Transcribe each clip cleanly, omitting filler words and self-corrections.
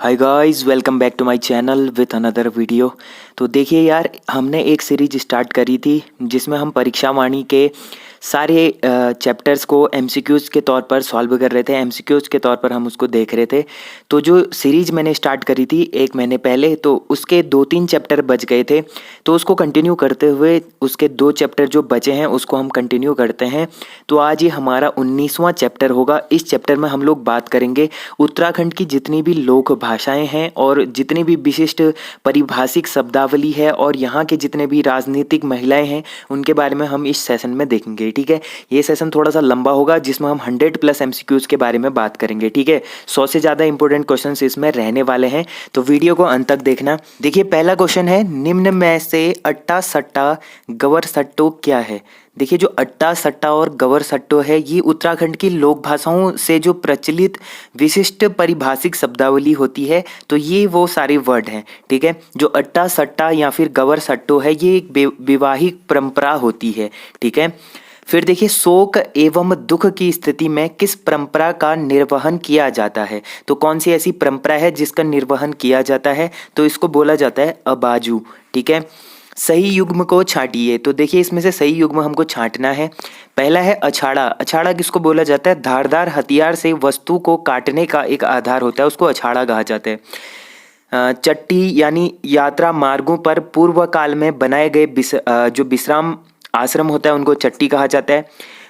Hi guys, welcome back to my channel with another video. तो देखिए यार, हमने एक सीरीज स्टार्ट करी थी जिसमें हम परीक्षा वाणी के सारे चैप्टर्स को एमसीक्यूज़ के तौर पर सॉल्व कर रहे थे। एमसीक्यूज़ के तौर पर हम उसको देख रहे थे। तो जो सीरीज मैंने स्टार्ट करी थी 1 महीने पहले, तो उसके 2-3 चैप्टर बच गए थे, तो उसको कंटिन्यू करते हुए उसके 2 चैप्टर जो बचे हैं उसको हम कंटिन्यू करते हैं। तो आज ये हमारा 19वां चैप्टर होगा। इस चैप्टर में हम लोग बात करेंगे उत्तराखंड की जितनी भी लोक भाषाएं हैं और जितनी भी विशिष्ट पारिभाषिक शब्दावली है और यहाँ के जितने भी राजनीतिक महिलाएं हैं उनके बारे में हम इस सेशन में देखेंगे। ठीक है, ये सेशन थोड़ा सा लंबा होगा जिसमें हम 100+ एमसीक्यूज के बारे में बात करेंगे। ठीक है, 100 से ज़्यादा इंपॉर्टेंट क्वेश्चंस इसमें रहने वाले हैं, तो वीडियो को अंत तक देखना। देखिए, पहला क्वेश्चन है, निम्न में से अट्टा सट्टा गवर सट्टो क्या है। देखिए, जो अट्टा सट्टा और गवर सट्टो है ये उत्तराखंड की लोक भाषाओं से जो प्रचलित विशिष्ट पारिभाषिक शब्दावली होती है, तो ये वो सारे वर्ड हैं। ठीक है, जो अट्टा सट्टा या फिर गवर सट्टो है ये एक वैवाहिक परंपरा होती है। ठीक है, फिर देखिए, शोक एवं दुख की स्थिति में किस परंपरा का निर्वहन किया जाता है। तो कौन सी ऐसी परंपरा है जिसका निर्वहन किया जाता है, तो इसको बोला जाता है अबाजू। ठीक है, सही युग्म को छांटिए। तो देखिए, इसमें से सही युग्म हमको छांटना है। पहला है अछाड़ा। अछाड़ा किसको बोला जाता है, धारदार हथियार से वस्तु को काटने का एक आधार होता है, उसको अछाड़ा कहा जाता है। चट्टी यानी यात्रा मार्गों पर पूर्व काल में बनाए गए जो विश्राम आश्रम होता है उनको चट्टी कहा जाता है।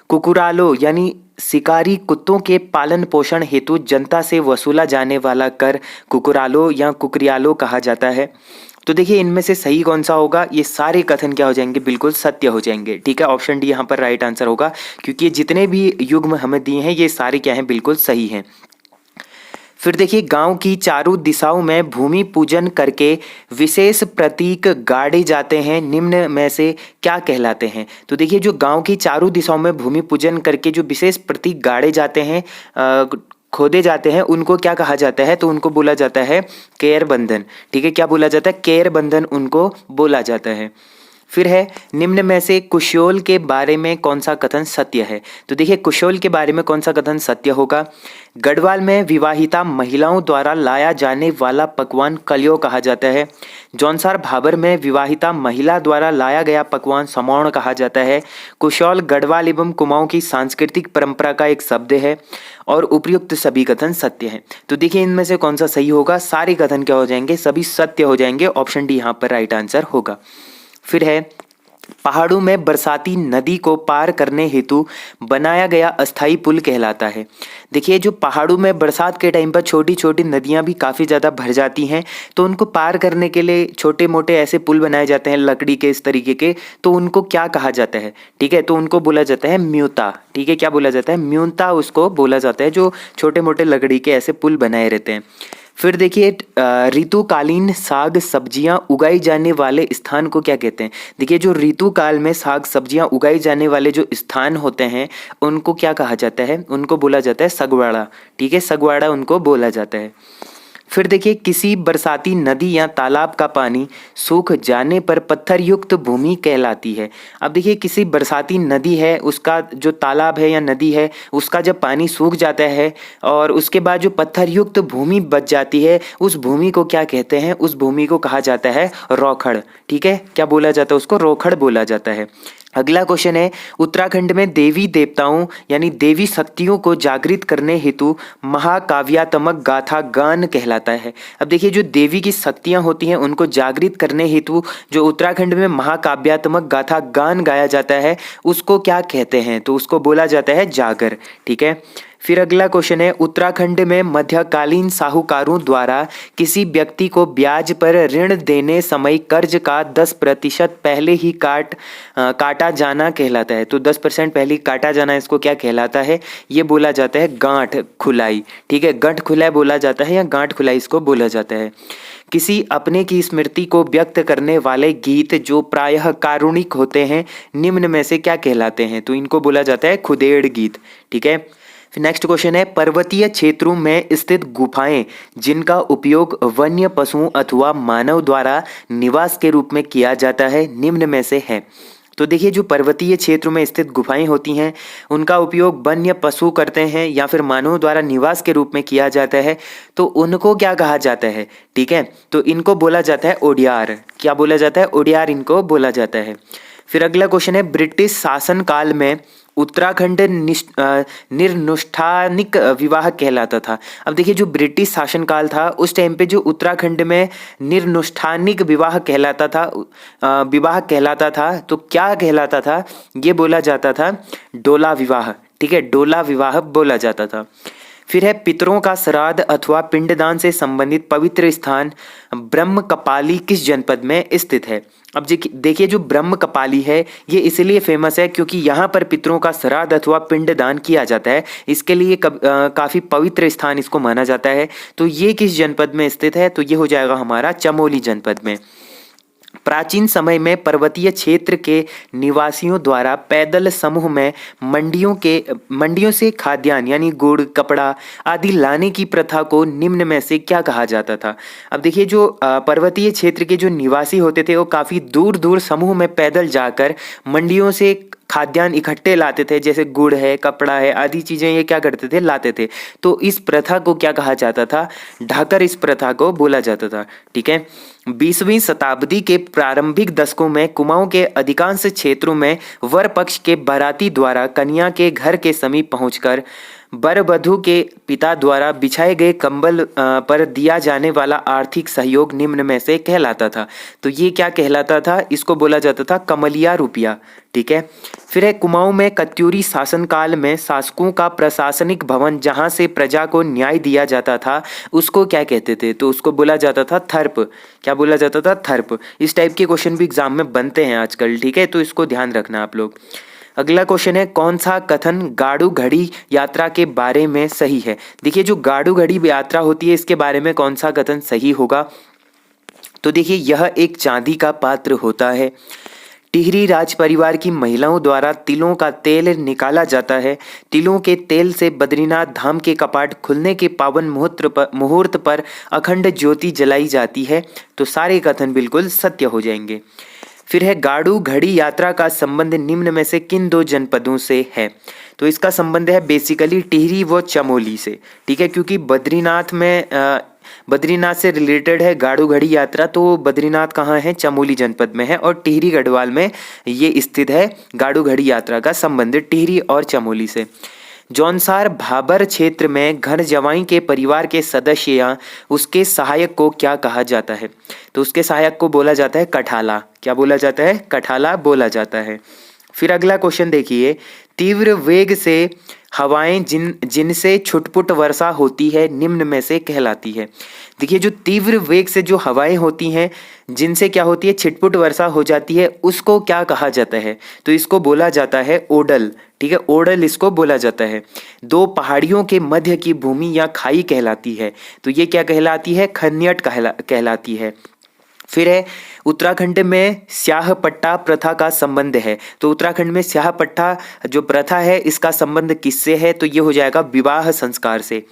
कुकुरालो यानी शिकारी कुत्तों के पालन पोषण हेतु जनता से वसूला जाने वाला कर कुकुरालो या कुकरियालो कहा जाता है। तो देखिए, इनमें से सही कौन सा होगा, ये सारे कथन क्या हो जाएंगे, बिल्कुल सत्य हो जाएंगे। ठीक है, ऑप्शन डी यहाँ पर राइट आंसर होगा, क्योंकि ये जितने भी युग्म हमें दिए हैं ये सारे क्या हैं, बिल्कुल सही हैं। फिर देखिए, गांव की चारों दिशाओं में भूमि पूजन करके विशेष प्रतीक गाड़े जाते हैं, निम्न में से क्या कहलाते हैं। तो देखिए, जो गांव की चारों दिशाओं में भूमि पूजन करके जो विशेष प्रतीक गाड़े जाते हैं, खोदे जाते हैं, उनको क्या कहा जाता है, तो उनको बोला जाता है केयर बंधन। ठीक है, क्या बोला जाता है, केयर बंधन उनको बोला जाता है। फिर है, निम्न में से कुशोल के बारे में कौन सा कथन सत्य है। तो देखिए, कुशोल के बारे में कौन सा कथन सत्य होगा, गढ़वाल में विवाहिता महिलाओं द्वारा लाया जाने वाला पकवान कलियो कहा जाता है। जौनसार भाबर में विवाहिता महिला द्वारा लाया गया पकवान समौण कहा जाता है। कुशौल गढ़वाल एवं कुमाऊं की सांस्कृतिक परंपरा का एक शब्द है और उपयुक्त सभी कथन सत्य हैं। तो देखिए, इनमें से कौन सा सही होगा, सारे कथन क्या हो जाएंगे, सभी सत्य हो जाएंगे। ऑप्शन डी यहाँ पर राइट आंसर होगा। फिर है, पहाड़ों में बरसाती नदी को पार करने हेतु बनाया गया अस्थाई पुल कहलाता है। देखिए, जो पहाड़ों में बरसात के टाइम पर छोटी छोटी नदियां भी काफ़ी ज़्यादा भर जाती हैं, तो उनको पार करने के लिए छोटे मोटे ऐसे पुल बनाए जाते हैं लकड़ी के इस तरीके के, तो उनको क्या कहा जाता है। ठीक है, तो उनको बोला जाता है म्यूता। ठीक है, क्या बोला जाता है, म्यूता उसको बोला जाता है, जो छोटे मोटे लकड़ी के ऐसे पुल बनाए रहते हैं। फिर देखिए, ऋतुकालीन साग सब्जियां उगाई जाने वाले स्थान को क्या कहते हैं। देखिए, जो ऋतुकाल में साग सब्जियां उगाई जाने वाले जो स्थान होते हैं उनको क्या कहा जाता है, उनको बोला जाता है सगवाड़ा। ठीक है, सगवाड़ा उनको बोला जाता है। फिर देखिए, किसी बरसाती नदी या तालाब का पानी सूख जाने पर पत्थर युक्त भूमि कहलाती है। अब देखिए, किसी बरसाती नदी है, उसका जो तालाब है या नदी है, उसका जब पानी सूख जाता है और उसके बाद जो पत्थर युक्त भूमि बच जाती है, उस भूमि को क्या कहते हैं, उस भूमि को कहा जाता है रोखड़। ठीक है, क्या बोला जाता है, उसको रोखड़ बोला जाता है। अगला क्वेश्चन है, उत्तराखंड में देवी देवताओं यानी देवी शक्तियों को जागृत करने हेतु महाकाव्यात्मक गाथा गान कहलाता है। अब देखिए, जो देवी की शक्तियां होती हैं उनको जागृत करने हेतु जो उत्तराखंड में महाकाव्यात्मक गाथा गान गाया जाता है उसको क्या कहते हैं, तो उसको बोला जाता है जागर। ठीक है, फिर अगला क्वेश्चन है, उत्तराखंड में मध्यकालीन साहूकारों द्वारा किसी व्यक्ति को ब्याज पर ऋण देने समय कर्ज का 10% पहले ही काटा जाना कहलाता है। तो 10% पहले ही काटा जाना इसको क्या कहलाता है, ये बोला जाता है गांठ खुलाई। ठीक है, गांठ खुलाई बोला जाता है या गांठ खुलाई इसको बोला जाता है। किसी अपने की स्मृति को व्यक्त करने वाले गीत जो प्रायः कारुणिक होते हैं, निम्न में से क्या कहलाते हैं, तो इनको बोला जाता है खुदेड़ गीत। ठीक है, नेक्स्ट क्वेश्चन है, पर्वतीय क्षेत्रों में स्थित गुफाएं जिनका उपयोग वन्य पशुओं अथवा मानव द्वारा निवास के रूप में किया जाता है, निम्न में से है। तो देखिए जो पर्वतीय क्षेत्रों में स्थित गुफाएं होती हैं उनका उपयोग वन्य पशु करते हैं या फिर मानव द्वारा निवास के रूप में किया जाता है, तो उनको क्या कहा जाता है? ठीक है, तो इनको बोला जाता है ओडियार। क्या बोला जाता है? ओडियार इनको बोला जाता है। फिर अगला क्वेश्चन है, ब्रिटिश शासन काल में उत्तराखंड निरनुष्ठानिक विवाह कहलाता था। अब देखिए जो ब्रिटिश शासन काल था उस टाइम पे जो उत्तराखंड में निरनुष्ठानिक विवाह कहलाता था तो क्या कहलाता था? ये बोला जाता था डोला विवाह। ठीक है, डोला विवाह बोला जाता था। फिर है, पितरों का श्राद्ध अथवा पिंडदान से संबंधित पवित्र स्थान ब्रह्मकपाली किस जनपद में स्थित है? अब देखिए जो ब्रह्मकपाली है ये इसलिए फेमस है क्योंकि यहाँ पर पितरों का श्राद्ध अथवा पिंडदान किया जाता है, इसके लिए काफ़ी पवित्र स्थान इसको माना जाता है। तो ये किस जनपद में स्थित है? तो ये हो जाएगा हमारा चमोली जनपद में। प्राचीन समय में पर्वतीय क्षेत्र के निवासियों द्वारा पैदल समूह में मंडियों से खाद्यान्न यानी गुड़, कपड़ा आदि लाने की प्रथा को निम्न में से क्या कहा जाता था? अब देखिए जो पर्वतीय क्षेत्र के जो निवासी होते थे वो काफ़ी दूर दूर समूह में पैदल जाकर मंडियों से खाद्यान्न इकट्ठे लाते थे, जैसे गुड़ है, कपड़ा है आदि चीज़ें ये क्या करते थे? लाते थे। तो इस प्रथा को क्या कहा जाता था? ढाकर इस प्रथा को बोला जाता था। ठीक है, 20वीं शताब्दी के प्रारंभिक दशकों में कुमाऊं के अधिकांश क्षेत्रों में वर पक्ष के बाराती द्वारा कन्या के घर के समीप पहुंचकर वर वधू के पिता द्वारा बिछाए गए कंबल पर दिया जाने वाला आर्थिक सहयोग निम्न में से कहलाता था। तो ये क्या कहलाता था? इसको बोला जाता था कमलिया रुपया। ठीक है, फिर है, कुमाऊं में कत्यूरी शासनकाल में शासकों का प्रशासनिक भवन जहां से प्रजा को न्याय दिया जाता था उसको क्या कहते थे? तो उसको बोला जाता था थर्प। क्या बोला जाता था? थर्प। इस टाइप के क्वेश्चन भी एग्जाम में बनते हैं आजकल। ठीक है, तो इसको ध्यान रखना आप लोग। अगला क्वेश्चन है, कौन सा कथन गाड़ू घड़ी यात्रा के बारे में सही है? देखिए जो गाड़ू घड़ी यात्रा होती है इसके बारे में कौन सा कथन सही होगा? तो देखिए यह एक चांदी का पात्र होता है। टिहरी राज परिवार की महिलाओं द्वारा तिलों का तेल निकाला जाता है। तिलों के तेल से बद्रीनाथ धाम के कपाट खुलने के पावन मुहूर्त पर अखंड ज्योति जलाई जाती है। तो सारे कथन बिल्कुल सत्य हो जाएंगे। फिर है, गाड़ू घड़ी यात्रा का संबंध निम्न में से किन दो जनपदों से है? तो इसका संबंध है बेसिकली टिहरी व चमोली से। ठीक है, क्योंकि बद्रीनाथ से रिलेटेड है गाड़ू घड़ी यात्रा, तो बद्रीनाथ कहाँ है? चमोली जनपद में है और टिहरी गढ़वाल में ये स्थित है। गाड़ू घड़ी यात्रा का संबंध टिहरी और चमोली से। जौनसार भाबर क्षेत्र में घर जवाई के परिवार के सदस्य या उसके सहायक को क्या कहा जाता है? तो उसके सहायक को बोला जाता है कठाला। क्या बोला जाता है? कठाला बोला जाता है। फिर अगला क्वेश्चन देखिए, तीव्र वेग से हवाएं जिनसे छुटपुट वर्षा होती है निम्न में से कहलाती है। देखिए जो तीव्र वेग से जो हवाएं होती हैं जिनसे क्या होती है? छिटपुट वर्षा हो जाती है, उसको क्या कहा जाता है? तो इसको बोला जाता है ओडल। ठीक है, ओडल इसको बोला जाता है। दो पहाड़ियों के मध्य की भूमि या खाई कहलाती है, तो ये क्या कहलाती है? खन्यट कहलाती है। फिर है, उत्तराखंड में स्याह पट्टा प्रथा का संबंध है। तो उत्तराखंड में स्याह पट्टा जो प्रथा है इसका संबंध किससे है? तो ये हो जाएगा विवाह संस्कार से।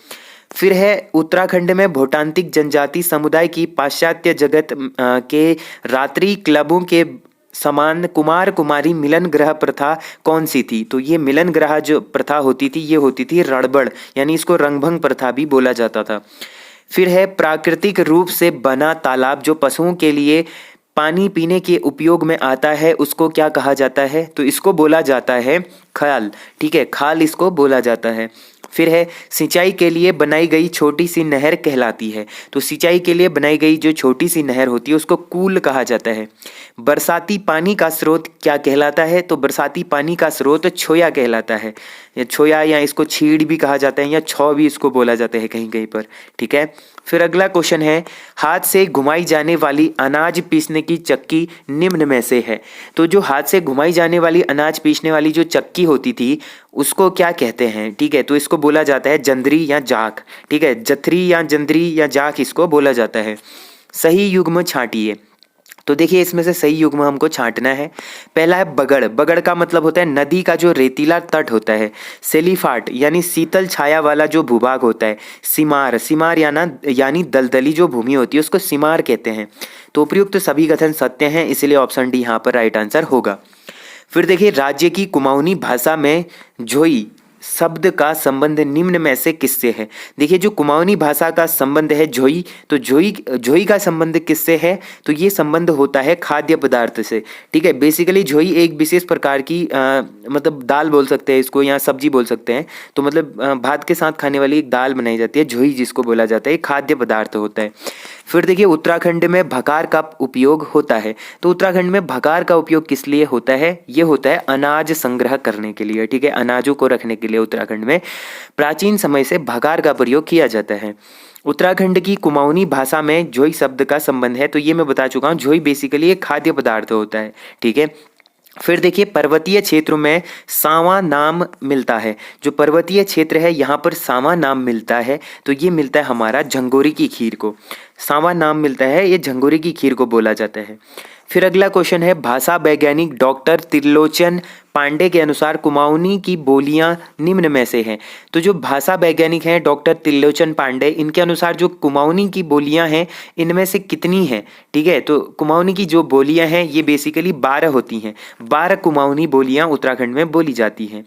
फिर है, उत्तराखंड में भोटांतिक जनजाति समुदाय की पाश्चात्य जगत के रात्रि क्लबों के समान कुमार कुमारी मिलन ग्रह प्रथा कौन सी थी? तो ये मिलन ग्रह जो प्रथा होती थी ये होती थी रणबड़, यानी इसको रंगभंग प्रथा भी बोला जाता था। फिर है, प्राकृतिक रूप से बना तालाब जो पशुओं के लिए पानी पीने के उपयोग में आता है उसको क्या कहा जाता है? तो इसको बोला जाता है खाल। ठीक है, खाल इसको बोला जाता है। फिर है, सिंचाई के लिए बनाई गई छोटी सी नहर कहलाती है। तो सिंचाई के लिए बनाई गई जो छोटी सी नहर होती है उसको कूल कहा जाता है। बरसाती पानी का स्रोत क्या कहलाता है? तो बरसाती पानी का स्रोत छोया कहलाता है। छोया या इसको छीड़ भी कहा जाता है या छौ भी इसको बोला जाता है कहीं कहीं पर। ठीक है, फिर अगला क्वेश्चन है, हाथ से घुमाई जाने वाली अनाज पीसने की चक्की निम्न में से है। तो जो हाथ से घुमाई जाने वाली अनाज पीसने वाली जो चक्की होती थी उसको क्या कहते हैं? ठीक है, तो इसको बोला जाता है जंदरी या जाक। ठीक है, जथरी या जंदरी या जाक इसको बोला जाता है। सही युग्म छांटिए। तो देखिए इसमें से सही युग्म हमको छांटना है। पहला है बगड़। बगड़ का मतलब होता है नदी का जो रेतीला तट होता है। सेलीफाट यानी शीतल छाया वाला जो भूभाग होता है। सिमार, सिमार यानी दलदली जो भूमि होती है उसको सिमार कहते हैं। तो उपयुक्त सभी कथन सत्य हैं, इसलिए ऑप्शन डी यहाँ पर राइट आंसर होगा। फिर देखिए राज्य की कुमाऊनी भाषा में झोई शब्द का संबंध निम्न में से किससे है। देखिए जो कुमाऊनी भाषा का संबंध है झोई, तो झोई झोई का संबंध किससे है, तो ये संबंध होता है खाद्य पदार्थ से। ठीक है, बेसिकली झोई एक विशेष प्रकार की मतलब दाल बोल सकते हैं इसको, या सब्जी बोल सकते हैं। तो मतलब भात के साथ खाने वाली एक दाल बनाई जाती है झोई, जिसको बोला जाता है, खाद्य पदार्थ होता है। फिर देखिए उत्तराखंड में भकार का उपयोग होता है। तो उत्तराखंड में भकार का उपयोग किस लिए होता है, ये होता है अनाज संग्रह करने के लिए। ठीक है, अनाजों को रखने के लिए उत्तराखंड में प्राचीन समय से भकार का प्रयोग किया जाता है। उत्तराखंड की कुमाऊनी भाषा में झोई शब्द का संबंध है, तो ये मैं बता चुका हूँ। झोई बेसिकली एक खाद्य पदार्थ होता है। ठीक है, फिर देखिए पर्वतीय क्षेत्रों में सांवा नाम मिलता है। जो पर्वतीय क्षेत्र है यहाँ पर सांवा नाम मिलता है, तो ये मिलता है हमारा झंगोरी की खीर को। सांवा नाम मिलता है, ये झंगोरी की खीर को बोला जाता है। फिर अगला क्वेश्चन है, भाषा वैज्ञानिक डॉक्टर त्रिलोचन पांडे के अनुसार कुमाऊनी की बोलियां निम्न में से हैं। तो जो भाषा वैज्ञानिक हैं डॉक्टर त्रिलोचन पांडे, इनके अनुसार जो कुमाऊनी की बोलियां हैं इनमें से कितनी हैं। ठीक है, तो कुमाऊनी की जो बोलियां हैं ये बेसिकली 12 होती हैं। 12 कुमाऊनी बोलियां उत्तराखंड में बोली जाती हैं।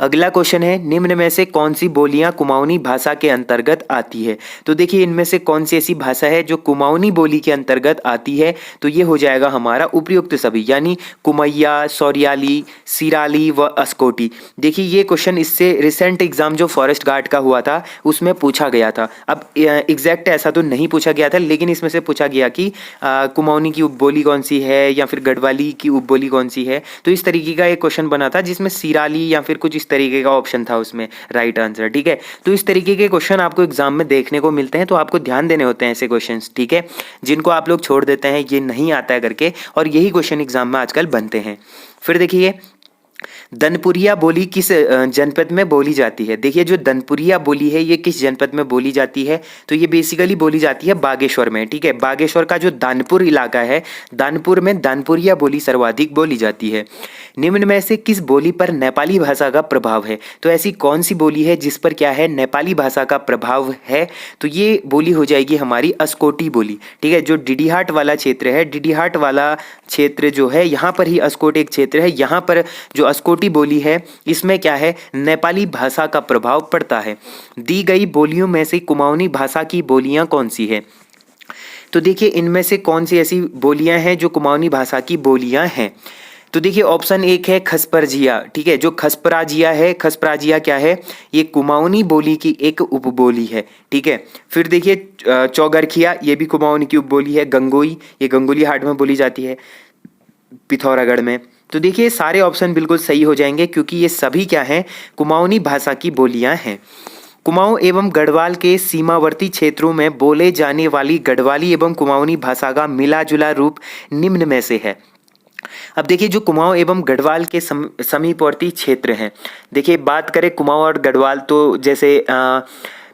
अगला क्वेश्चन है, निम्न में से कौन सी बोलियां कुमाऊनी भाषा के अंतर्गत आती है। तो देखिए इनमें से कौन सी ऐसी भाषा है जो कुमाऊनी बोली के अंतर्गत आती है, तो ये हो जाएगा हमारा उपयुक्त सभी, यानी कुमैया, सौरियाली, सिराली व अस्कोटी। देखिए ये क्वेश्चन इससे रिसेंट एग्जाम जो फॉरेस्ट गार्ड का हुआ था उसमें पूछा गया था। अब एग्जैक्ट ऐसा तो नहीं पूछा गया था, लेकिन इसमें से पूछा गया कि कुमाऊनी की उपबोली कौन सी है या फिर गढ़वाली की उपबोली कौन सी है। तो इस तरीके का एक क्वेश्चन बना था जिसमें सिराली या फिर कुछ इस तरीके का ऑप्शन था उसमें राइट आंसर। ठीक है, तो इस तरीके के क्वेश्चन आपको एग्जाम में देखने को मिलते हैं, तो आपको ध्यान देने होते हैं ऐसे क्वेश्चंस। ठीक है, जिनको आप लोग छोड़ देते हैं ये नहीं आता है करके, और यही क्वेश्चन एग्जाम में आजकल बनते हैं। फिर देखिए दनपुरिया बोली किस जनपद में बोली जाती है। देखिए जो दनपुरिया बोली है ये किस जनपद में बोली जाती है, तो ये बेसिकली बोली जाती है बागेश्वर में। ठीक है, बागेश्वर का जो दानपुर इलाका है, दानपुर में दानपुरिया बोली सर्वाधिक बोली जाती है। निम्न में से किस बोली पर नेपाली भाषा का प्रभाव है। तो ऐसी कौन सी बोली है जिस पर क्या है, नेपाली भाषा का प्रभाव है, तो ये बोली हो जाएगी हमारी अस्कोटी बोली। ठीक है, जो डिडीहाट वाला क्षेत्र है, डिडीहाट वाला क्षेत्र जो है यहाँ पर ही अस्कोट एक क्षेत्र है, यहाँ पर जो अस्कोटी बोली है इसमें क्या है, नेपाली भाषा का प्रभाव पड़ता है। दी गई बोलियों में से कुमाऊनी भाषा की बोलियां कौन सी है। तो देखिए इनमें से कौन सी ऐसी बोलियां हैं जो कुमाऊनी भाषा की बोलियां हैं। तो देखिए ऑप्शन एक है खसपरजिया। ठीक है, जो खसपराजिया है, खसपराजिया क्या है, ये कुमाऊनी बोली की एक उपबोली है। ठीक है, फिर देखिए चौगरखिया, ये भी कुमाऊनी की उपबोली है। गंगोई, ये गंगोली हाट में बोली जाती है, पिथौरागढ़ में। तो देखिए सारे ऑप्शन बिल्कुल सही हो जाएंगे क्योंकि ये सभी क्या हैं, कुमाऊनी भाषा की बोलियां हैं। कुमाऊं एवं गढ़वाल के सीमावर्ती क्षेत्रों में बोले जाने वाली गढ़वाली एवं कुमाऊनी भाषा का मिला जुला रूप निम्न में से है। अब देखिए जो कुमाऊं एवं गढ़वाल के समीपवर्ती क्षेत्र हैं, देखिए बात करें कुमाऊं और गढ़वाल, तो जैसे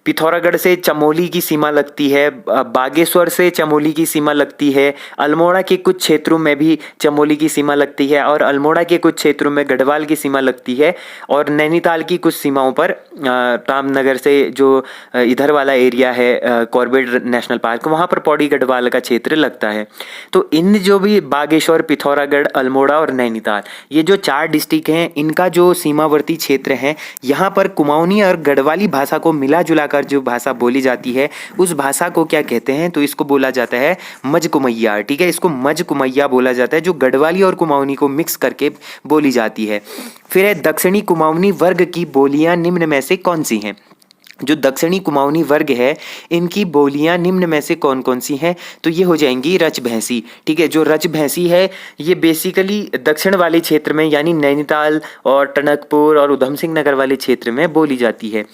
पिथौरागढ़ से चमोली की सीमा लगती है, बागेश्वर से चमोली की सीमा लगती है, अल्मोड़ा के कुछ क्षेत्रों में भी चमोली की सीमा लगती है, और अल्मोड़ा के कुछ क्षेत्रों में गढ़वाल की सीमा लगती है, और नैनीताल की कुछ सीमाओं पर रामनगर से जो इधर वाला एरिया है कॉर्बेट नेशनल पार्क, वहाँ पर पौड़ी गढ़वाल का क्षेत्र लगता है। तो इन जो भी बागेश्वर, पिथौरागढ़, अल्मोड़ा और नैनीताल, ये जो 4 डिस्ट्रिक्ट हैं, इनका जो सीमावर्ती क्षेत्र है, यहाँ पर कुमाऊनी और गढ़वाली भाषा को मिला जुला जो भाषा बोली जाती है उस भाषा को क्या कहते हैं, तो इसको बोला जाता है मजकुमैया। ठीक है, इसको मजकुमैया बोला जाता है, जो गढ़वाली और कुमाऊनी को मिक्स करके बोली जाती है। फिर है दक्षिणी कुमाऊनी वर्ग की बोलियां निम्न में से कौन सी हैं। जो दक्षिणी कुमाऊनी वर्ग है इनकी बोलियां निम्न में से कौन कौन सी हैं, तो ये हो जाएंगी रजभैंसी। ठीक है, जो रजभैंसी है ये बेसिकली दक्षिण वाले क्षेत्र में यानी नैनीताल और टनकपुर और उधम सिंह नगर वाले क्षेत्र में बोली जाती है।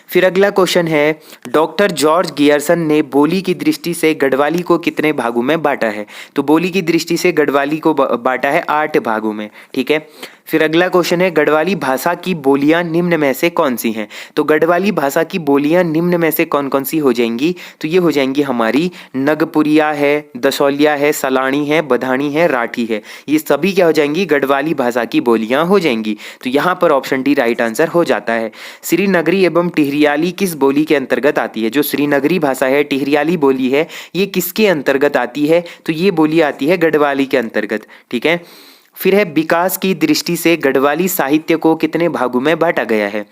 फिर अगला क्वेश्चन है, डॉक्टर जॉर्ज गियर्सन ने बोली की दृष्टि से गढ़वाली को कितने भागों में बांटा है। तो बोली की दृष्टि से गढ़वाली को बांटा है 8 भागों में। ठीक है, फिर अगला क्वेश्चन है, गढ़वाली भाषा की बोलियां निम्न में से कौन सी हैं। तो गढ़वाली भाषा की बोलियां निम्न में से कौन कौन सी हो जाएंगी, तो ये हो जाएंगी हमारी नगपुरिया है, दसौलिया है, सलाणी है, बधानी है, राठी है। ये सभी क्या हो जाएंगी, गढ़वाली भाषा की बोलियां हो जाएंगी। तो यहाँ पर ऑप्शन डी राइट आंसर हो जाता है। श्रीनगरी एवं टिहरियाली किस बोली के अंतर्गत आती है। जो श्रीनगरी भाषा है, टिहरियाली बोली है, ये किसके अंतर्गत आती है, तो ये बोली आती है गढ़वाली के अंतर्गत। ठीक है, फिर है विकास की दृष्टि से गढ़वाली साहित्य को कितने भागों में बांटा गया है।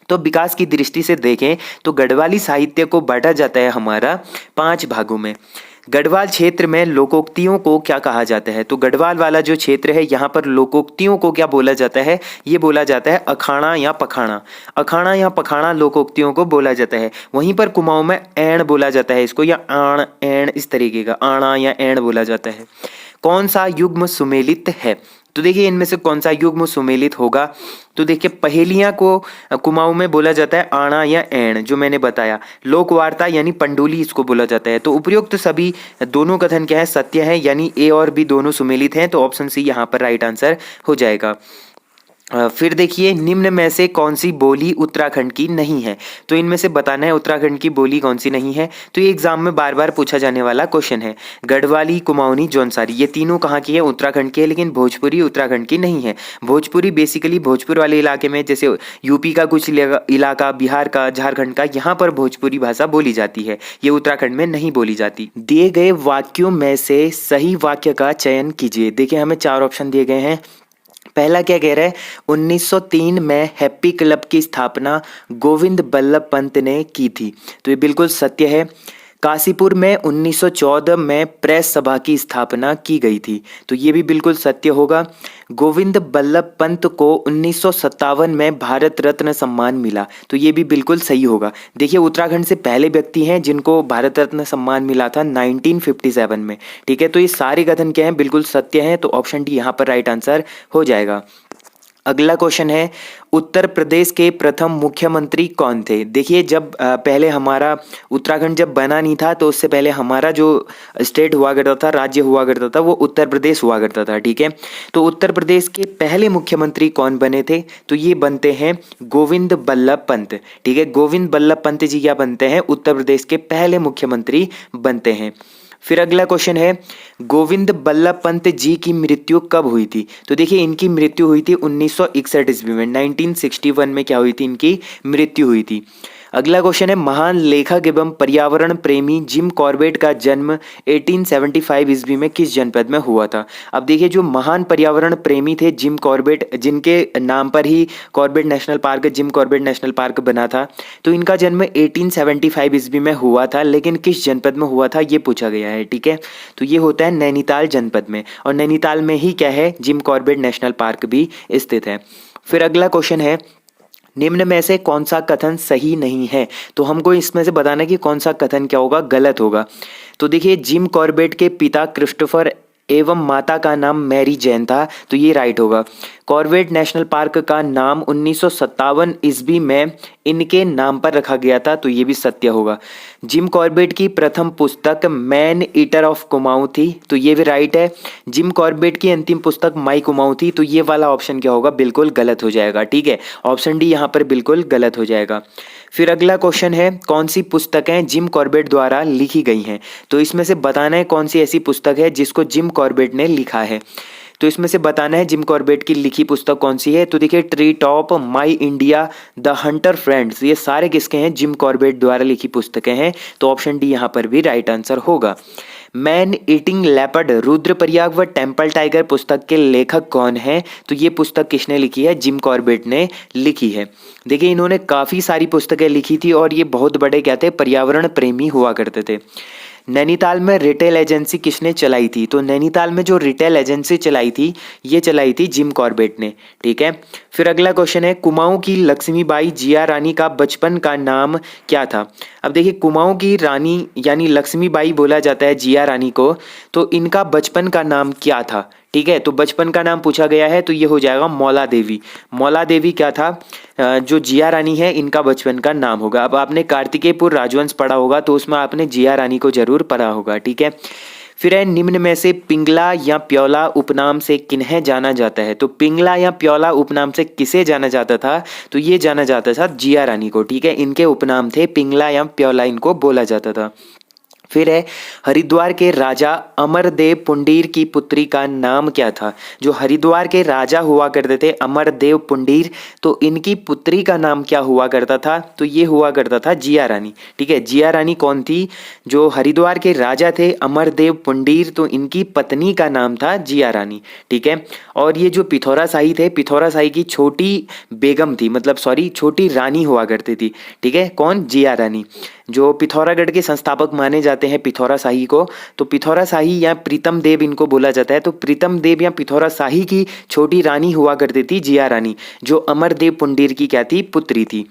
तो विकास की दृष्टि से देखें तो गढ़वाली साहित्य को बांटा जाता है हमारा 5 भागों में। गढ़वाल क्षेत्र में लोकोक्तियों को क्या कहा जाता है। तो गढ़वाल वाला जो क्षेत्र है यहाँ पर लोकोक्तियों को क्या बोला जाता है, ये बोला जाता है अखाड़ा या पखाड़ा। अखाड़ा या पखाड़ा लोकोक्तियों को बोला जाता है। वहीं पर कुमाऊं में ऐण बोला जाता है इसको, या आण ऐण इस तरीके का आणा या ऐण बोला जाता है। कौन सा युग्म सुमेलित है। तो देखिए इनमें से कौन सा युग्म सुमेलित होगा। तो देखिए पहेलियां को कुमाऊं में बोला जाता है आणा या ऐण, जो मैंने बताया। लोकवार्ता यानी पंडुली इसको बोला जाता है। तो उपयुक्त सभी दोनों कथन क्या है, सत्य है, यानी ए और बी दोनों सुमेलित हैं। तो ऑप्शन सी यहाँ पर राइट आंसर हो जाएगा। फिर देखिए निम्न में से कौन सी बोली उत्तराखंड की नहीं है। तो इनमें से बताना है उत्तराखंड की बोली कौन सी नहीं है। तो ये एग्जाम में बार बार पूछा जाने वाला क्वेश्चन है। गढ़वाली, कुमाऊनी, जौनसारी, ये तीनों कहाँ की है, उत्तराखंड की है। लेकिन भोजपुरी उत्तराखंड की नहीं है। भोजपुरी बेसिकली भोजपुर वाले इलाके में, जैसे यूपी का कुछ इलाका, बिहार का, झारखंड का, यहाँ पर भोजपुरी भाषा बोली जाती है। ये उत्तराखंड में नहीं बोली जाती। दिए गए वाक्यों में से सही वाक्य का चयन कीजिए। देखिए हमें 4 ऑप्शन दिए गए हैं। पहला क्या कह रहा है, 1903 में हैप्पी क्लब की स्थापना गोविंद बल्लभ पंत ने की थी। तो ये बिल्कुल सत्य है। काशीपुर में 1914 में प्रेस सभा की स्थापना की गई थी। तो ये भी बिल्कुल सत्य होगा। गोविंद बल्लभ पंत को 1957 में भारत रत्न सम्मान मिला। तो ये भी बिल्कुल सही होगा। देखिए उत्तराखंड से पहले व्यक्ति हैं जिनको भारत रत्न सम्मान मिला था 1957 में। ठीक है, तो ये सारे कथन क्या हैं, बिल्कुल सत्य हैं। तो ऑप्शन डी यहाँ पर राइट आंसर हो जाएगा। अगला क्वेश्चन है, उत्तर प्रदेश के प्रथम मुख्यमंत्री कौन थे। देखिए जब पहले हमारा उत्तराखंड जब बना नहीं था, तो उससे पहले हमारा जो स्टेट हुआ करता था, राज्य हुआ करता था, वो उत्तर प्रदेश हुआ करता था। ठीक है, तो उत्तर प्रदेश के पहले मुख्यमंत्री कौन बने थे। तो ये बनते हैं गोविंद बल्लभ पंत। ठीक है, गोविंद बल्लभ पंत जी क्या बनते हैं, उत्तर प्रदेश के पहले मुख्यमंत्री बनते हैं। फिर अगला क्वेश्चन है, गोविंद बल्लभ पंत जी की मृत्यु कब हुई थी। तो देखिए इनकी मृत्यु हुई थी 1961 ईस्वी में। 1961 में क्या हुई थी, इनकी मृत्यु हुई थी। अगला क्वेश्चन है, महान लेखक एवं पर्यावरण प्रेमी जिम कॉर्बेट का जन्म 1875 ईस्वी में किस जनपद में हुआ था। अब देखिए जो महान पर्यावरण प्रेमी थे जिम कॉर्बेट, जिनके नाम पर ही Corbett national park, Jim Corbett national park बना था, तो इनका जन्म 1875 ईस्वी में हुआ था। लेकिन किस जनपद में हुआ था ये पूछा गया है। ठीक है, तो ये होता है नैनीताल जनपद में, और नैनीताल में ही क्या है, जिम कॉर्बेट नेशनल पार्क भी स्थित है। फिर अगला क्वेश्चन है, निम्न में से कौन सा कथन सही नहीं है। तो हमको इसमें से बताना है कि कौन सा कथन क्या होगा, गलत होगा। तो देखिए जिम कॉर्बेट के पिता क्रिस्टोफर एवं माता का नाम मैरी जैन था। तो ये राइट होगा। कॉर्बेट नेशनल पार्क का नाम 1957 ईस्वी में इनके नाम पर रखा गया था। तो ये भी सत्य होगा। जिम कॉर्बेट की प्रथम पुस्तक मैन ईटर ऑफ कुमाऊं थी। तो ये भी राइट है। जिम कॉर्बेट की अंतिम पुस्तक माई कुमाऊं थी। तो ये वाला ऑप्शन क्या होगा, बिल्कुल गलत हो जाएगा। ठीक है, ऑप्शन डी यहाँ पर बिल्कुल गलत हो जाएगा। फिर अगला क्वेश्चन है, कौन सी पुस्तकें जिम कॉर्बेट द्वारा लिखी गई हैं। तो इसमें से बताना है कौन सी ऐसी पुस्तक है जिसको जिम कॉर्बेट ने लिखा है। तो इसमें से बताना है जिम कॉर्बेट की लिखी पुस्तक कौन सी है। तो देखिए tree top, my India, the Hunter friends, ये सारे किसके हैं, जिम कॉर्बेट द्वारा लिखी पुस्तकें हैं। तो ऑप्शन डी यहाँ पर भी राइट आंसर होगा। मैन ईटिंग लेपर्ड, रुद्रप्रयाग व टेम्पल टाइगर पुस्तक के लेखक कौन है। तो ये पुस्तक किसने लिखी है, जिम कॉर्बेट ने लिखी है। देखिए इन्होंने काफ़ी सारी पुस्तकें लिखी थी और ये बहुत बड़े क्या थे, पर्यावरण प्रेमी हुआ करते थे। नैनीताल में रिटेल एजेंसी किसने चलाई थी। तो नैनीताल में जो रिटेल एजेंसी चलाई थी, ये चलाई थी जिम कॉर्बेट ने। ठीक है, फिर अगला क्वेश्चन है, कुमाऊं की लक्ष्मीबाई जिया रानी का बचपन का नाम क्या था। अब देखिए कुमाऊं की रानी यानी लक्ष्मीबाई बोला जाता है जिया रानी को, तो इनका बचपन का नाम क्या था। ठीक है, तो बचपन का नाम पूछा गया है, तो ये हो जाएगा मौला देवी। मौला देवी क्या था, जो जिया रानी है इनका बचपन का नाम होगा। अब आपने कार्तिकेयपुर राजवंश पढ़ा होगा, तो उसमें आपने जिया रानी को जरूर पढ़ा होगा। ठीक है, फिर है, निम्न में से पिंगला या प्योला उपनाम से किन्हें जाना जाता है। तो पिंगला या प्योला उपनाम से किसे जाना जाता था। तो ये जाना जाता था जिया रानी को। ठीक है, इनके उपनाम थे पिंगला या प्योला, इनको बोला जाता था। फिर है हरिद्वार के राजा अमरदेव पुंडीर की पुत्री का नाम क्या था। जो हरिद्वार के राजा हुआ करते थे अमरदेव पुंडीर, तो इनकी पुत्री का नाम क्या हुआ करता था, तो ये हुआ करता था जिया रानी। ठीक है, जिया रानी कौन थी, जो हरिद्वार के राजा थे अमरदेव पुंडीर, तो इनकी पत्नी का नाम था जिया रानी। ठीक है, और ये जो पिथौरा शाही थे, पिथौरा शाही की छोटी बेगम थी, मतलब सॉरी छोटी रानी हुआ करती थी। ठीक है, कौन, जिया रानी, जो पिथौरागढ़ के संस्थापक माने जाते हैं पिथौरा शाही को। तो पिथौरा शाही या प्रीतम देव इनको बोला जाता है। तो प्रीतम देव या पिथौरा शाही की छोटी रानी हुआ करती थी जिया रानी, जो अमरदेव पुंडीर की क्या थी, पुत्री थी।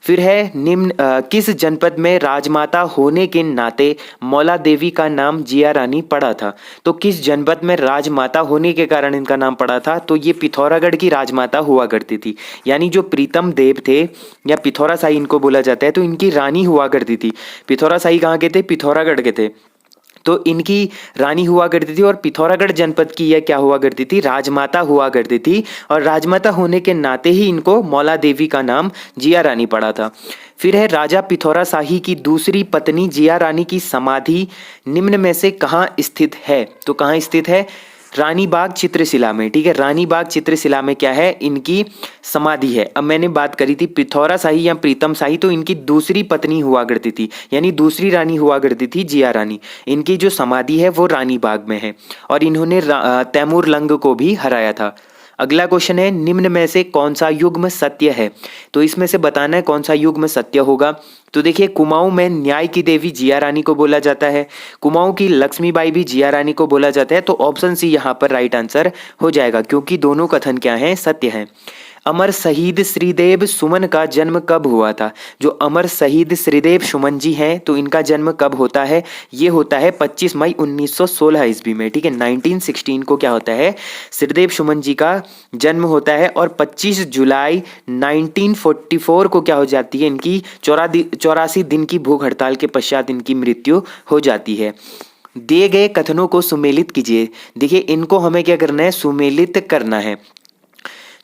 फिर है निम्न किस जनपद में राजमाता होने के नाते मौला देवी का नाम जिया रानी पड़ा था। तो किस जनपद में राजमाता होने के कारण इनका नाम पड़ा था, तो ये पिथौरागढ़ की राजमाता हुआ करती थी। यानी जो प्रीतम देव थे या पिथौरा शाही इनको बोला जाता है, तो इनकी रानी हुआ करती थी। पिथौरा शाही कहाँ के थे, पिथौरागढ़ के थे, तो इनकी रानी हुआ करती थी। और पिथौरागढ़ जनपद की यह क्या हुआ करती थी, राजमाता हुआ करती थी। और राजमाता होने के नाते ही इनको मौला देवी का नाम जिया रानी पड़ा था। फिर है राजा पिथौरा शाही की दूसरी पत्नी जिया रानी की समाधि निम्न में से कहाँ स्थित है। तो कहाँ स्थित है, रानी बाग चित्रशिला में। ठीक है, रानी बाग चित्रशिला में क्या है, इनकी समाधि है। अब मैंने बात करी थी पिथौरा शाही या प्रीतम शाही, तो इनकी दूसरी पत्नी हुआ करती थी, यानी दूसरी रानी हुआ करती थी जिया रानी। इनकी जो समाधि है वो रानी बाग में है, और इन्होंने तैमूर लंग को भी हराया था। अगला क्वेश्चन है निम्न में से कौन सा युग्म सत्य है। तो इसमें से बताना है कौन सा युग्म सत्य होगा। तो देखिए, कुमाऊं में न्याय की देवी जिया रानी को बोला जाता है, कुमाऊं की लक्ष्मीबाई भी जिया रानी को बोला जाता है। तो ऑप्शन सी यहाँ पर राइट आंसर हो जाएगा, क्योंकि दोनों कथन क्या हैं, सत्य हैं। अमर शहीद श्रीदेव सुमन का जन्म कब हुआ था। जो अमर शहीद श्रीदेव सुमन जी हैं, तो इनका जन्म कब होता है, ये होता है 25 मई 1916 ईस्वी में। ठीक है, 1916 को क्या होता है, श्रीदेव सुमन जी का जन्म होता है। और 25 जुलाई 1944 को क्या हो जाती है, इनकी 84 दिन की भूख हड़ताल के पश्चात इनकी मृत्यु हो जाती है। दिए गए कथनों को सुमेलित कीजिए। देखिए, इनको हमें क्या करना है, सुमेलित करना है।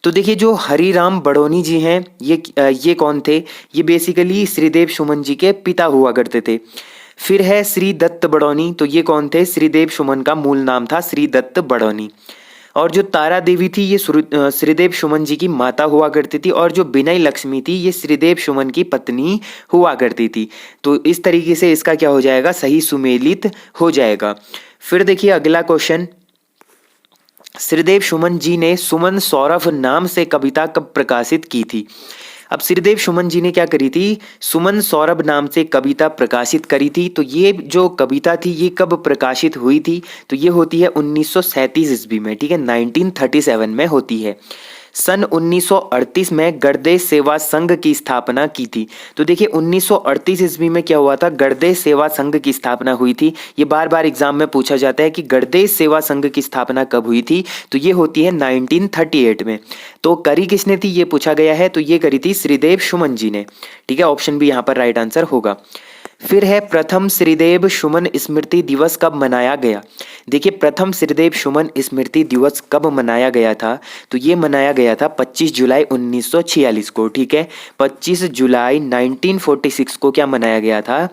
तो देखिए, जो हरिराम बड़ौनी जी हैं, ये कौन थे, ये बेसिकली श्रीदेव सुमन जी के पिता हुआ करते थे। फिर है श्री दत्त बड़ौनी, तो ये कौन थे, श्रीदेव सुमन का मूल नाम था श्री दत्त बड़ौनी। और जो तारा देवी थी, ये श्रीदेव सुमन जी की माता हुआ करती थी। और जो बिनय लक्ष्मी थी, ये श्रीदेव सुमन की पत्नी हुआ करती थी। तो इस तरीके से इसका क्या हो जाएगा, सही सुमेलित हो जाएगा। फिर देखिए अगला क्वेश्चन, श्रीदेव सुमन जी ने सुमन सौरभ नाम से कविता कब प्रकाशित की थी। अब श्रीदेव सुमन जी ने क्या करी थी, सुमन सौरभ नाम से कविता प्रकाशित करी थी। तो ये जो कविता थी ये कब प्रकाशित हुई थी, तो ये होती है 1937 ईस्वी में। ठीक है, 1937 में होती है। सन 1938 में गर्दे सेवा संघ की स्थापना की थी। तो देखिए 1938 ईस्वी में क्या हुआ था, गर्दे सेवा संघ की स्थापना हुई थी। ये बार बार एग्जाम में पूछा जाता है कि गर्दे सेवा संघ की स्थापना कब हुई थी, तो ये होती है 1938 में। तो करी किसने थी, ये पूछा गया है, तो ये करी थी श्रीदेव सुमन जी ने। ठीक है, ऑप्शन भी यहाँ पर राइट आंसर होगा। फिर है प्रथम श्रीदेव सुमन स्मृति दिवस कब मनाया गया। देखिए, प्रथम श्रीदेव सुमन स्मृति दिवस कब मनाया गया था, तो ये मनाया गया था 25 जुलाई 1946 को। ठीक है, 25 जुलाई 1946 को क्या मनाया गया था,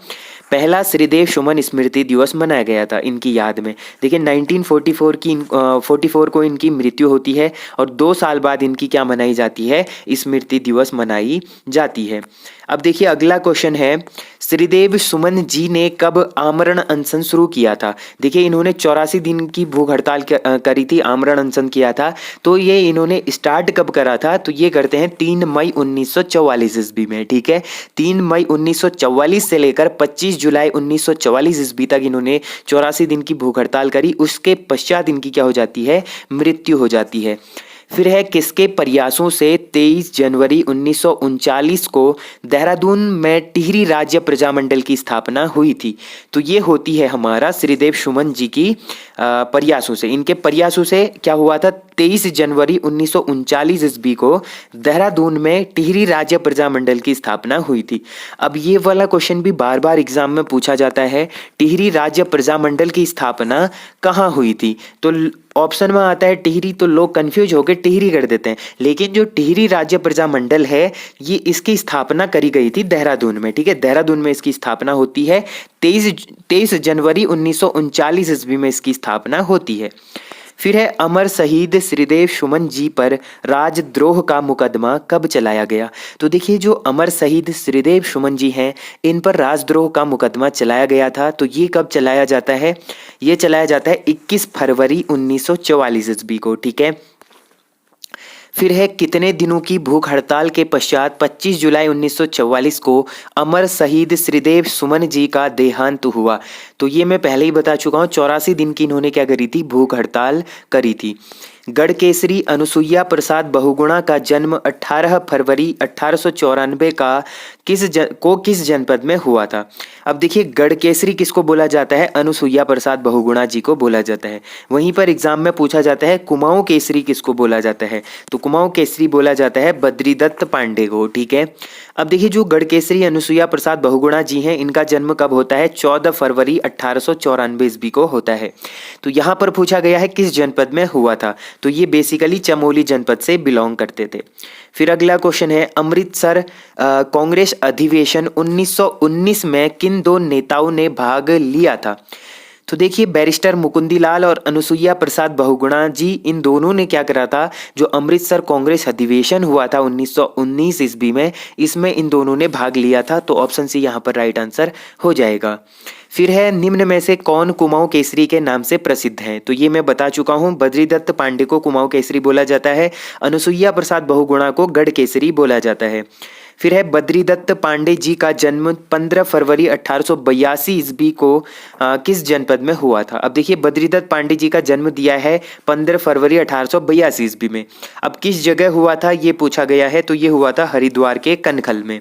पहला श्रीदेव सुमन स्मृति दिवस मनाया गया था इनकी याद में। देखिए 1944 को इनकी मृत्यु होती है, और 2 साल बाद इनकी क्या मनाई जाती है, स्मृति दिवस मनाई जाती है। अब देखिए अगला क्वेश्चन है, श्रीदेव सुमन जी ने कब आमरण अनशन शुरू किया था। देखिए, इन्होंने 84 दिन की भूख हड़ताल करी थी, आमरण अनशन किया था। तो ये इन्होंने स्टार्ट कब करा था, तो ये करते हैं 3 मई 1944 ईस्वी में। ठीक है, 3 मई 1944 से लेकर 25 जुलाई 1944 ईस्वी तक इन्होंने 84 दिन की भूख हड़ताल करी। उसके पश्चात इनकी क्या हो जाती है, मृत्यु हो जाती है। फिर है किसके प्रयासों से 23 जनवरी 1939 को देहरादून में टिहरी राज्य प्रजामंडल की स्थापना हुई थी। तो ये होती है हमारा श्रीदेव सुमन जी की प्रयासों से। इनके प्रयासों से क्या हुआ था, 23 जनवरी 1939 ईस्वी को देहरादून में टिहरी राज्य प्रजामंडल की स्थापना हुई थी। अब ये वाला क्वेश्चन भी बार बार एग्जाम में पूछा जाता है, टिहरी राज्य प्रजामंडल की स्थापना कहाँ हुई थी? तो ऑप्शन में आता है टिहरी, तो लोग कंफ्यूज होकर टिहरी कर देते हैं, लेकिन जो टिहरी राज्य प्रजामंडल है ये इसकी स्थापना करी गई थी देहरादून में। ठीक है, देहरादून में इसकी स्थापना होती है। 23 जनवरी 1939 ईस्वी में इसकी स्थापना होती है। फिर है अमर शहीद श्रीदेव सुमन जी पर राजद्रोह का मुकदमा कब चलाया गया? तो देखिए, जो अमर शहीद श्रीदेव सुमन जी हैं इन पर राजद्रोह का मुकदमा चलाया गया था। तो ये कब चलाया जाता है? ये चलाया जाता है 21 फरवरी 1944 ईस्वी को। ठीक है, फिर है कितने दिनों की भूख हड़ताल के पश्चात 25 जुलाई 1944 को अमर शहीद श्रीदेव सुमन जी का देहांत हुआ? तो ये मैं पहले ही बता चुका हूँ, 84 दिन की इन्होंने क्या करी थी? भूख हड़ताल करी थी। गढ़केसरी अनुसुईया प्रसाद बहुगुणा का जन्म 18 फरवरी 1894 का किस जनपद में हुआ था? अब देखिए, गढ़केसरी किसको बोला जाता है? अनुसुईया प्रसाद बहुगुणा जी को बोला जाता है। वहीं पर एग्जाम में पूछा जाता है कुमाऊं केसरी किसको बोला जाता है? तो कुमाऊं केसरी बोला जाता है बद्रीदत्त पांडे को। ठीक है, अब देखिए, जो गढ़केसरी अनुसुईया प्रसाद बहुगुणा जी हैं इनका जन्म कब होता है? 14 फरवरी 1894 ईस्वी को होता है। तो यहाँ पर पूछा गया है किस जनपद में हुआ था? तो ये बेसिकली चमोली जनपद से बिलोंग करते थे। फिर अगला क्वेश्चन है अमृतसर कांग्रेस अधिवेशन 1919 में किन दो नेताओं ने भाग लिया था? तो देखिए, बैरिस्टर मुकुंदीलाल और अनुसुईया प्रसाद बहुगुणा जी, इन दोनों ने क्या करा था? जो अमृतसर कांग्रेस अधिवेशन हुआ था 1919 ईस्वी में, इसमें इन दोनों ने भाग लिया था। तो ऑप्शन सी यहाँ पर राइट आंसर हो जाएगा। फिर है निम्न में से कौन कुमाऊं केसरी के नाम से प्रसिद्ध है? तो ये मैं बता चुका हूँ, बद्रीदत्त पांडे को कुमाऊं केसरी बोला जाता है, अनुसुईया प्रसाद बहुगुणा को गढ़ केसरी बोला जाता है। फिर है बद्रीदत्त पांडे जी का जन्म 15 फरवरी 1882 ईस्वी को किस जनपद में हुआ था? अब देखिए, बद्रीदत्त पांडे जी का जन्म दिया है 15 फरवरी 1882 ईस्वी में। अब किस जगह हुआ था ये पूछा गया है, तो ये हुआ था हरिद्वार के कनखल में।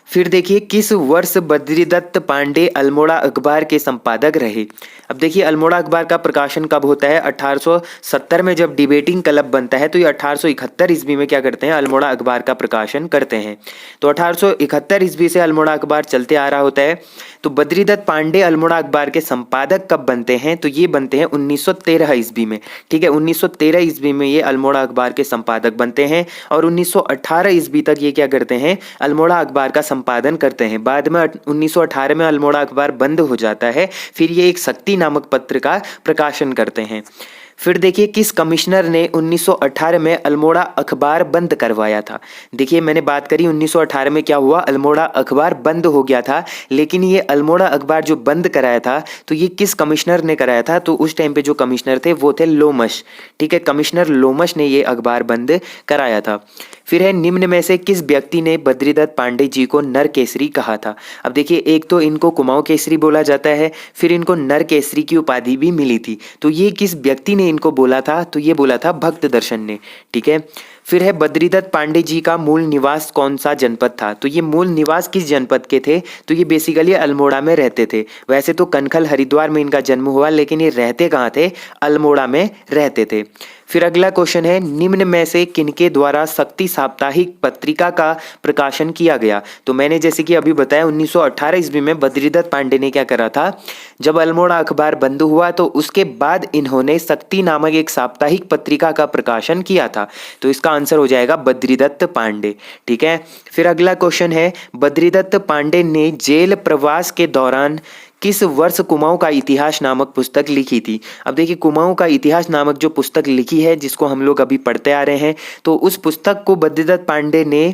फिर देखिए, किस वर्ष बद्रीदत्त पांडे अल्मोड़ा अखबार के संपादक रहे? अब देखिए, अल्मोड़ा अखबार का प्रकाशन कब होता है? 1870 में जब डिबेटिंग क्लब बनता है, तो ये 1871 ईस्वी में क्या करते हैं? अल्मोड़ा अखबार का प्रकाशन करते हैं। तो 1871 ईस्वी से अल्मोड़ा अखबार चलते आ रहा होता है। तो बद्रीदत्त पांडे अल्मोड़ा अखबार के संपादक कब बनते हैं? तो ये बनते हैं 1913 ईस्वी में। ठीक है, 1913 ईस्वी में ये अल्मोड़ा अखबार के संपादक बनते हैं और 1918 ईस्वी तक ये क्या करते हैं? अल्मोड़ा अखबार का संपादन करते हैं। बाद में 1918 में अल्मोड़ा अखबार बंद हो जाता है। फिर ये एक शक्ति नामक पत्र का प्रकाशन करते हैं। फिर देखिए, किस कमिश्नर ने 1918 में अल्मोड़ा अखबार बंद करवाया था? देखिए, मैंने बात करी 1918 में क्या हुआ? अल्मोड़ा अखबार बंद हो गया था, लेकिन ये अल्मोड़ा अखबार जो बंद कराया था तो ये किस कमिश्नर ने कराया था? तो उस टाइम पे जो कमिश्नर थे वो थे लोमश। ठीक है, कमिश्नर लोमश ने ये अखबार बंद कराया था। फिर है निम्न में से किस व्यक्ति ने बद्रीदत्त पांडे जी को नर केसरी कहा था? अब देखिए, एक तो इनको कुमाऊं केसरी बोला जाता है, फिर इनको नर केसरी की उपाधि भी मिली थी। तो ये किस व्यक्ति ने इनको बोला था? तो ये बोला था भक्त दर्शन ने। ठीक है, फिर है बद्रीदत्त पांडे जी का मूल निवास कौन सा जनपद था? तो ये मूल निवास किस जनपद के थे? तो ये बेसिकली अल्मोड़ा में रहते थे। वैसे तो कनखल हरिद्वार में इनका जन्म हुआ, लेकिन ये रहते कहाँ थे? अल्मोड़ा में रहते थे। फिर अगला क्वेश्चन है निम्न में से किनके द्वारा शक्ति साप्ताहिक पत्रिका का प्रकाशन किया गया? तो मैंने जैसे कि अभी बताया 1918 ईस्वी में बद्रीदत्त पांडे ने क्या करा था? जब अल्मोड़ा अखबार बंद हुआ तो उसके बाद इन्होंने शक्ति नामक एक साप्ताहिक पत्रिका का प्रकाशन किया था। तो इसका आंसर हो जाएगा बद्रीदत्त पांडे। ठीक है, फिर अगला क्वेश्चन है बद्रीदत्त पांडे ने जेल प्रवास के दौरान किस वर्ष कुमाऊं का इतिहास नामक पुस्तक लिखी थी? अब देखिए, कुमाऊं का इतिहास नामक जो पुस्तक लिखी है, जिसको हम लोग अभी पढ़ते आ रहे हैं, तो उस पुस्तक को बद्रीदत्त पांडे ने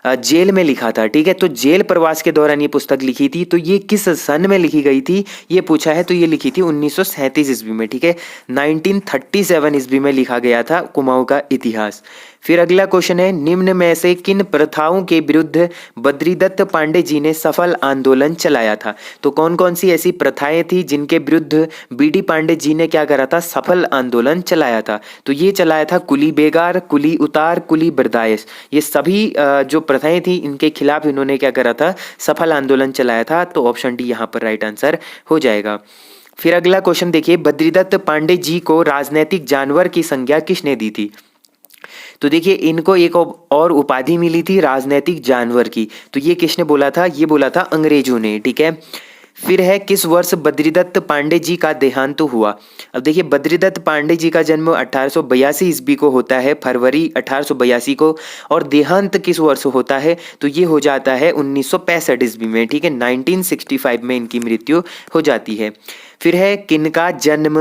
जेल में लिखा था। ठीक है, तो जेल प्रवास के दौरान ये पुस्तक लिखी थी। तो ये किस सन में लिखी गई थी ये पूछा है, तो ये लिखी थी 1937 ईस्वी में। ठीक है, 1937 ईस्वी में लिखा गया था कुमाऊं का इतिहास। फिर अगला क्वेश्चन है निम्न में से किन प्रथाओं के विरुद्ध बद्रीदत्त पांडे जी ने सफल आंदोलन चलाया था? तो कौन कौन सी ऐसी प्रथाएं थी जिनके विरुद्ध बीडी पांडे जी ने क्या करा था? सफल आंदोलन चलाया था। तो ये चलाया था कुली बेगार, कुली उतार, कुली बर्दायश। ये सभी जो प्रथाएं थी इनके खिलाफ इन्होंने क्या करा था? सफल आंदोलन चलाया था। तो ऑप्शन डी यहाँ पर राइट आंसर हो जाएगा। फिर अगला क्वेश्चन देखिए, बद्रीदत्त पांडे जी को राजनैतिक जानवर की संज्ञा किसने दी थी? तो देखिए इनको एक और उपाधि मिली थी राजनैतिक जानवर की। तो ये किसने बोला था? ये बोला था अंग्रेजों ने, ठीक है। फिर है, किस वर्ष बद्रीदत्त पांडे जी का देहांत हुआ? अब देखिए बद्रीदत्त पांडे जी का जन्म 1882 ईस्वी को होता है, फरवरी 1882 को। और देहांत किस वर्ष होता है? तो ये हो जाता है 1965 ईस्वी में, ठीक है। 1965 में इनकी मृत्यु हो जाती है। फिर है, किनका जन्म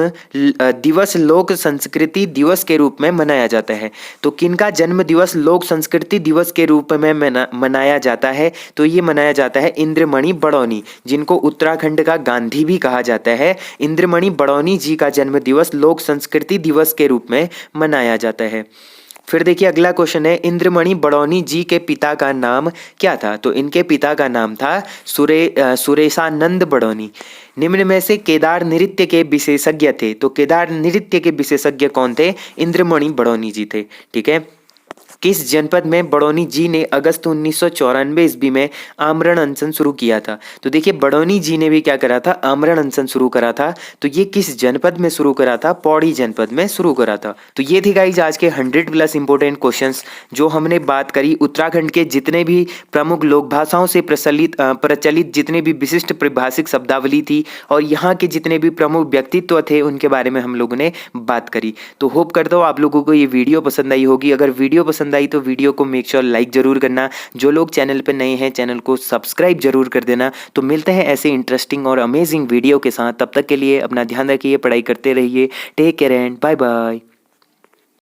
दिवस लोक संस्कृति दिवस के रूप में मनाया जाता है? तो किनका जन्म दिवस लोक संस्कृति दिवस के रूप में मनाया जाता है? तो ये मनाया जाता है इंद्रमणि बड़ौनी, जिनको उत्तराखंड का गांधी भी कहा जाता है। इंद्रमणि बड़ौनी जी का जन्म दिवस लोक संस्कृति दिवस के रूप में मनाया जाता है। फिर देखिए अगला क्वेश्चन है, इंद्रमणि बड़ौनी जी के पिता का नाम क्या था? तो इनके पिता का नाम था सुरेशानंद बड़ौनी। निम्न में से केदार नृत्य के विशेषज्ञ थे? तो केदार नृत्य के विशेषज्ञ कौन थे? इंद्रमणि बड़ौनी जी थे, ठीक है। किस जनपद में बड़ौनी जी ने अगस्त 1994 ईस्वी में आमरण अनशन शुरू किया था? तो देखिए बड़ौनी जी ने भी क्या करा था? आमरण अनशन शुरू करा था। तो ये किस जनपद में शुरू करा था? पौड़ी जनपद में शुरू करा था। तो ये थी गाइज आज के 100+ इंपॉर्टेंट क्वेश्चंस जो हमने बात करी उत्तराखंड के जितने भी प्रमुख लोक भाषाओं से प्रचलित जितने भी विशिष्ट परिभाषिक शब्दावली थी और यहाँ के जितने भी प्रमुख व्यक्तित्व थे उनके बारे में हम लोगों ने बात करी। तो होप करता हूँ आप लोगों को ये वीडियो पसंद आई होगी। अगर वीडियो पसंद आई तो वीडियो को मेक श्योर लाइक जरूर करना। जो लोग चैनल पर नए हैं चैनल को सब्सक्राइब जरूर कर देना। तो मिलते हैं ऐसे इंटरेस्टिंग और अमेजिंग वीडियो के साथ। तब तक के लिए अपना ध्यान रखिए, पढ़ाई करते रहिए। Take care and bye bye.